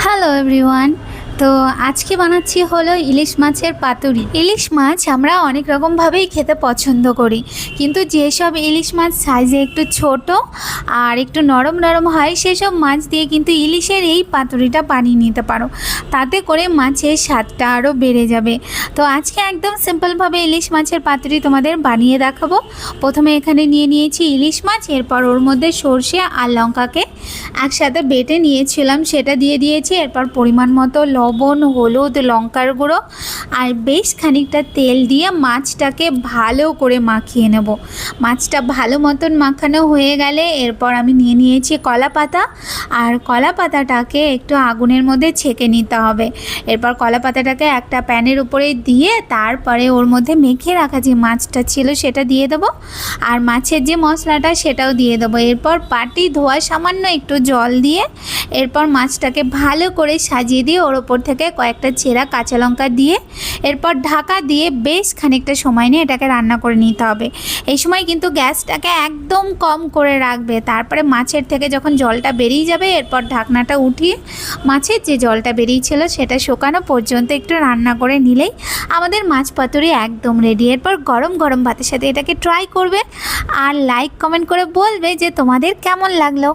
Hello everyone. তো আজকে বানাচ্ছি হলো ইলিশ মাছের পাতুরি। ইলিশ মাছ আমরা অনেক রকমভাবেই খেতে পছন্দ করি, কিন্তু যেসব ইলিশ মাছ সাইজে একটু ছোট আর একটু নরম নরম হয় সেসব মাছ দিয়ে কিন্তু ইলিশের এই পাতুরিটা বানিয়ে নিতে পারো। তাতে করে মাছের স্বাদটা আরও বেড়ে যাবে। তো আজকে একদম সিম্পলভাবে ইলিশ মাছের পাতুরি তোমাদের বানিয়ে দেখাবো। প্রথমে এখানে নিয়ে নিয়েছি ইলিশ মাছ, এরপর ওর মধ্যে সর্ষে আর লঙ্কাকে একসাথে বেটে নিয়েছিলাম, সেটা দিয়ে দিয়েছি। এরপর পরিমাণ মতো লবণ, হলুদ, লঙ্কার গুঁড়ো আর বেশ খানিকটা তেল দিয়ে মাছটাকে ভালো করে মাখিয়ে নেব। মাছটা ভালো মতন মাখানো হয়ে গেলে এরপর আমি নিয়ে নিয়েছি কলা পাতা, আর কলা পাতাটাকে একটু আগুনের মধ্যে ছেঁকে নিতে হবে। এরপর কলা পাতাটাকে একটা প্যানের উপরে দিয়ে তারপরে ওর মধ্যে মেখে রাখা যে মাছটা ছিল সেটা দিয়ে দেবো, আর মাছের যে মশলাটা সেটাও দিয়ে দেবো। এরপর বাটি ধোয়া সামান্য একটু জল দিয়ে এরপর মাছটাকে ভালো করে সাজিয়ে দিয়ে ওর ওপর থেকে কয়েকটা চেরা কাঁচা লঙ্কা দিয়ে এরপর ঢাকা দিয়ে বেশ খানিকটা সময় নিয়ে এটাকে রান্না করে নিতে হবে। এই সময় কিন্তু গ্যাসটাকে একদম কম করে রাখবে। তারপরে মাছের থেকে যখন জলটা বেরিয়ে যাবে এরপর ঢাকনাটা উঠিয়ে মাছের যে জলটা বেরিয়েছিল সেটা শুকানো পর্যন্ত একটু রান্না করে নিলেই আমাদের মাছ পাতুরি একদম রেডি। এরপর গরম গরম ভাতের সাথে এটাকে ট্রাই করবে আর লাইক কমেন্ট করে বলবে যে তোমাদের কেমন লাগলো।